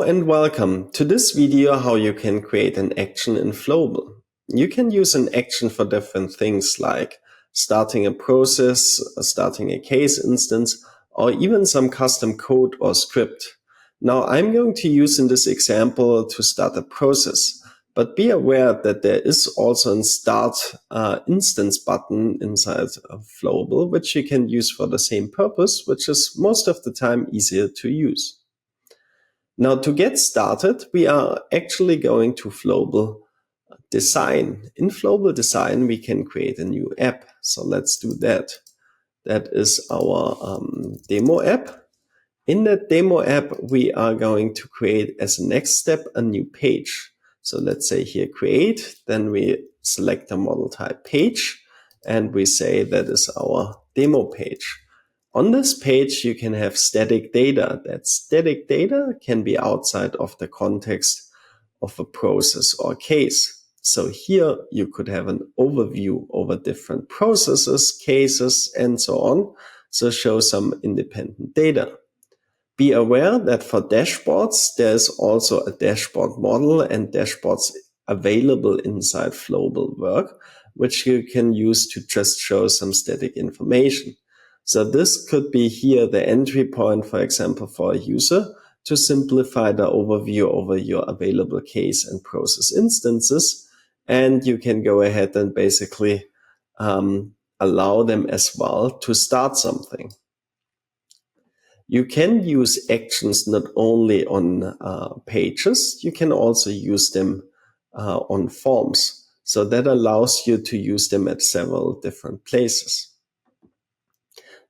and welcome to this video how you can create an action in Flowable. You can use an action for different things like starting a process, starting a case instance, or even some custom code or script. Now I'm going to use in this example to start a process, but be aware that there is also a start instance button inside of Flowable, which you can use for the same purpose, which is most of the time easier to use. Now, to get started, we are actually going to Flowable Design. In Flowable Design, we can create a new app. So let's do that. That is our demo app. In that demo app, we are going to create as a next step a new page. So let's say here create, then we select the model type page, and we say that is our demo page. On this page, you can have static data. That static data can be outside of the context of a process or case. So here you could have an overview over different processes, cases, and so on. So show some independent data. Be aware that for dashboards, there's also a dashboard model and dashboards available inside Flowable Work, which you can use to just show some static information. So this could be here the entry point, for example, for a user to simplify the overview over your available case and process instances. And you can go ahead and basically allow them as well to start something. You can use actions not only on pages, you can also use them on forms. So that allows you to use them at several different places.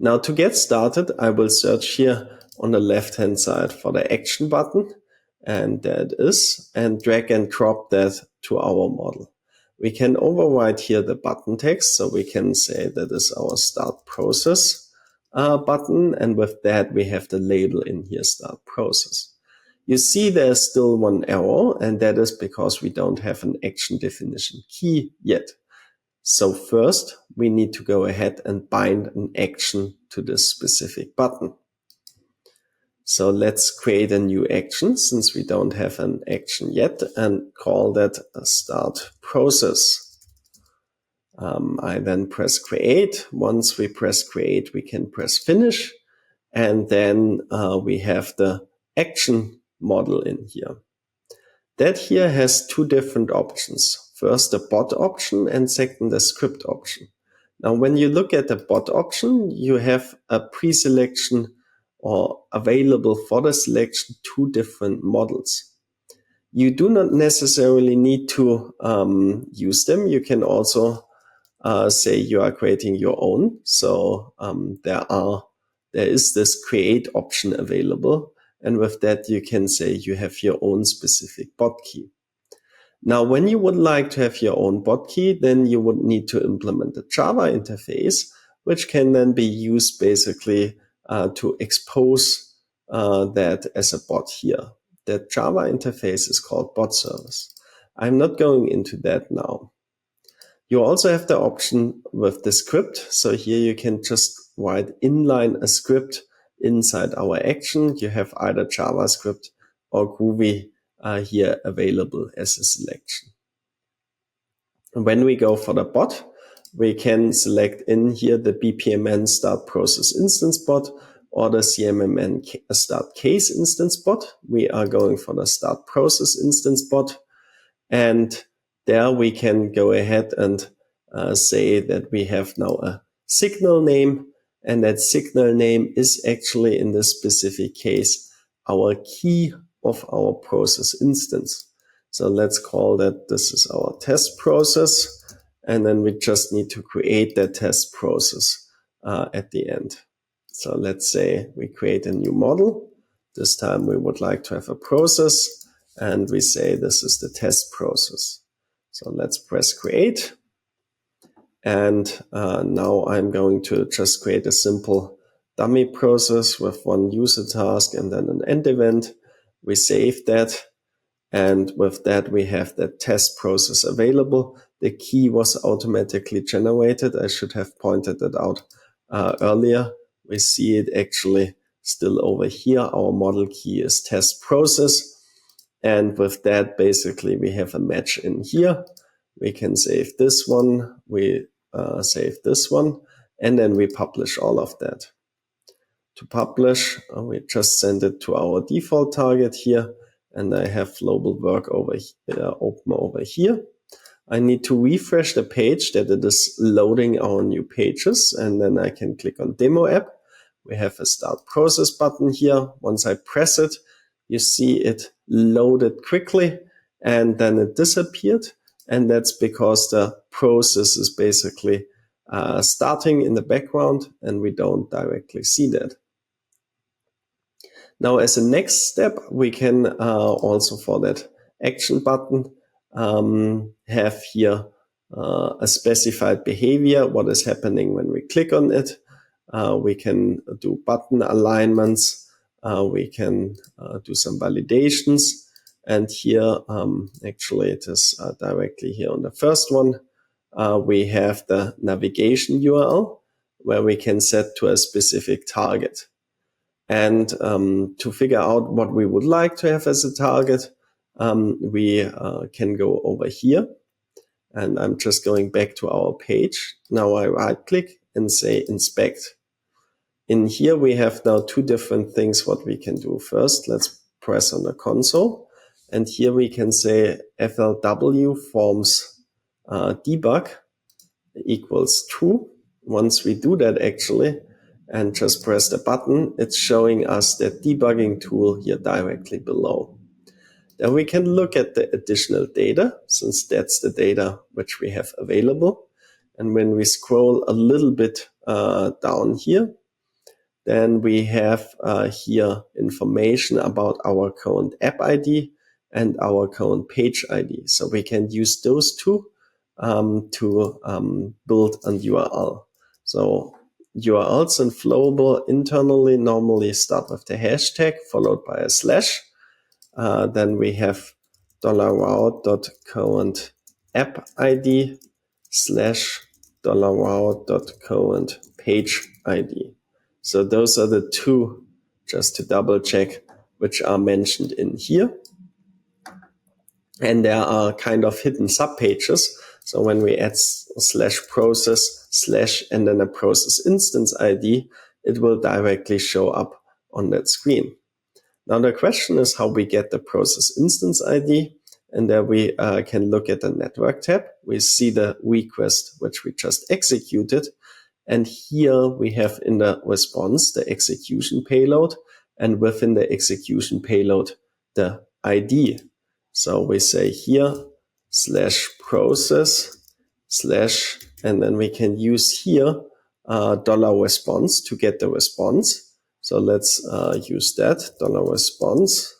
Now to get started, I will search here on the left-hand side for the action button, and there it is, and drag and drop that to our model. We can override here the button text, so we can say that is our start process button, and with that we have the label in here, start process. You see there's still one error, and that is because we don't have an action definition key yet. So first, we need to go ahead and bind an action to this specific button. So let's create a new action since we don't have an action yet and call that a start process. I then press create. Once we press create, we can press finish. And then we have the action model in here. That here has two different options. First, the bot option, and second, the script option. Now, when you look at the bot option, you have a pre-selection or available for the selection two different models. You do not necessarily need to use them. You can also say you are creating your own. So there is this create option available. And with that, you can say you have your own specific bot key. Now, when you would like to have your own bot key, then you would need to implement a Java interface, which can then be used basically to expose that as a bot here. That Java interface is called bot service. I'm not going into that now. You also have the option with the script. So here you can just write inline a script inside our action. You have either JavaScript or Groovy here available as a selection. When we go for the bot, we can select in here the BPMN start process instance bot or the CMMN start case instance bot. We are going for the start process instance bot. And there we can go ahead and say that we have now a signal name, and that signal name is actually in this specific case our key of our process instance. So let's call that this is our test process, and then we just need to create that test process at the end. So let's say we create a new model. This time we would like to have a process, and we say this is the test process. So let's press create. And now I'm going to just create a simple dummy process with one user task and then an end event. We save that. And with that, we have the test process available. The key was automatically generated. I should have pointed that out earlier. We see it actually still over here. Our model key is test process. And with that, basically, we have a match in here. We can save this one, we save this one, and then we publish all of that. To publish, we just send it to our default target here, and I have Flowable work over open over here. I need to refresh the page that it is loading our new pages, and then I can click on Demo App. We have a Start Process button here. Once I press it, you see it loaded quickly, and then it disappeared. And that's because the process is basically starting in the background, and we don't directly see that. Now, as a next step, we can also for that action button have here a specified behavior, what is happening when we click on it. We can do button alignments. We can do some validations. And here, actually, it is directly here on the first one. We have the navigation URL where we can set to a specific target. And to figure out what we would like to have as a target, we can go over here. And I'm just going back to our page. Now I right click and say inspect. In here, we have now two different things what we can do. First, let's press on the console. And here we can say FLW forms debug equals true. Once we do that actually, and just press the button, it's showing us that debugging tool here directly below. Then we can look at the additional data, since that's the data which we have available. And when we scroll a little bit down here, then we have here information about our current app ID and our current page ID. So we can use those two to build an URL. So URLs in Flowable internally normally start with the hashtag followed by a slash. Then we have $route.current app ID slash $route.current page ID. So those are the two, just to double check, which are mentioned in here. And there are kind of hidden subpages. So when we add slash process slash and then a process instance ID, it will directly show up on that screen. Now the question is how we get the process instance ID. And there we can look at the network tab. We see the request which we just executed. And here we have in the response the execution payload, and within the execution payload the ID. So we say here slash process slash, and then we can use here $response to get the response. So let's use that $response,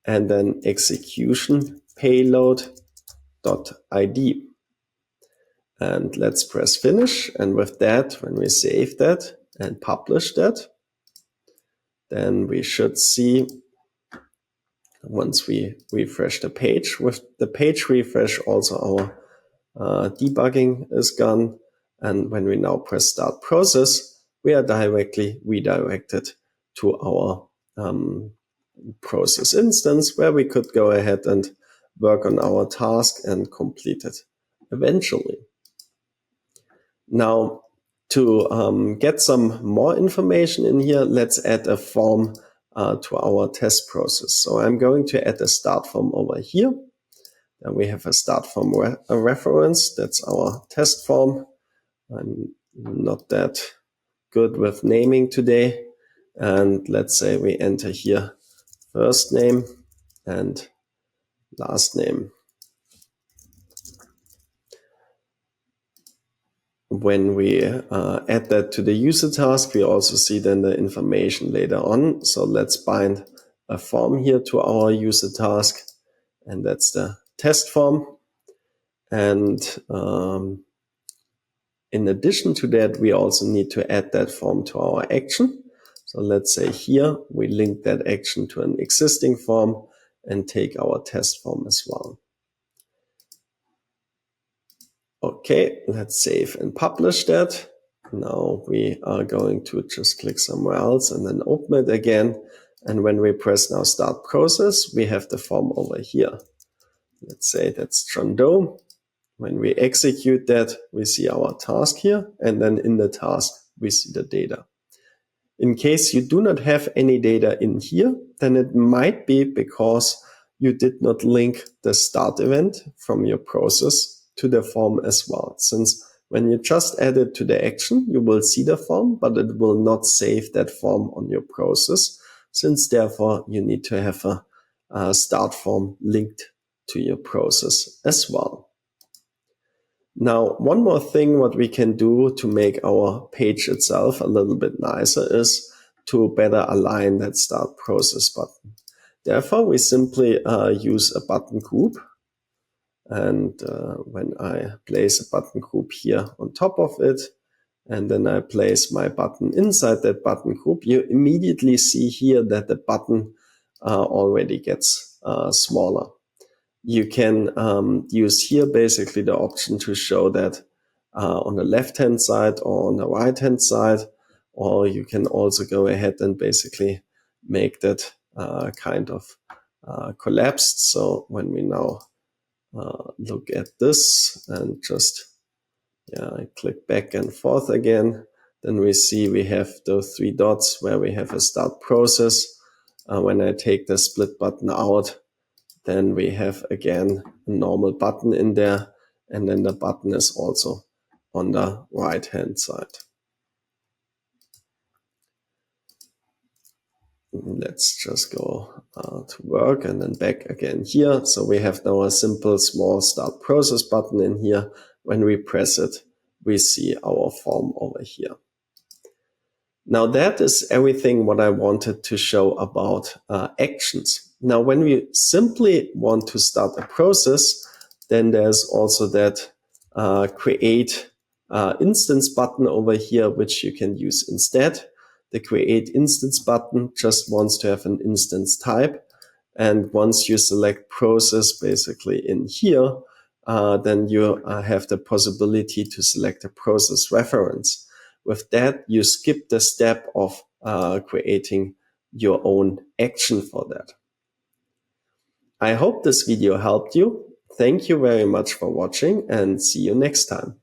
and then execution payload dot ID. And let's press finish. And with that, when we save that and publish that, then we should see, once we refresh the page, with the page refresh, also our debugging is gone. And when we now press start process, we are directly redirected to our process instance, where we could go ahead and work on our task and complete it eventually. Now, to get some more information in here, let's add a form to our test process. So I'm going to add a start form over here. Then we have a start form reference. That's our test form. I'm not that good with naming today. And let's say we enter here first name and last name. When we add that to the user task, we also see then the information later on. So let's bind a form here to our user task, and that's the test form. And in addition to that, we also need to add that form to our action. So let's say here we link that action to an existing form and take our test form as well. Okay, let's save and publish that. Now we are going to just click somewhere else and then open it again. And when we press now start process, we have the form over here. Let's say that's John Doe. When we execute that, we see our task here, and then in the task, we see the data. In case you do not have any data in here, then it might be because you did not link the start event from your process to the form as well. Since when you just add it to the action, you will see the form, but it will not save that form on your process. Since therefore you need to have a start form linked to your process as well. Now, one more thing what we can do to make our page itself a little bit nicer is to better align that start process button. Therefore, we simply use a button group. And when I place a button group here on top of it, and then I place my button inside that button group, you immediately see here that the button already gets smaller. You can use here basically the option to show that on the left-hand side or on the right-hand side, or you can also go ahead and basically make that kind of collapsed. So when we now look at this and just click back and forth again, then we see we have those 3 dots where we have a start process. When I take the split button out, then we have again a normal button in there, and then the button is also on the right hand side. Let's just go to work and then back again here. So we have now a simple small start process button in here. When we press it, we see our form over here. Now that is everything what I wanted to show about actions. Now when we simply want to start a process, then there's also that create instance button over here, which you can use instead. The create instance button just wants to have an instance type. And once you select process basically in here, then you have the possibility to select a process reference. With that, you skip the step of creating your own action for that. I hope this video helped you. Thank you very much for watching and see you next time.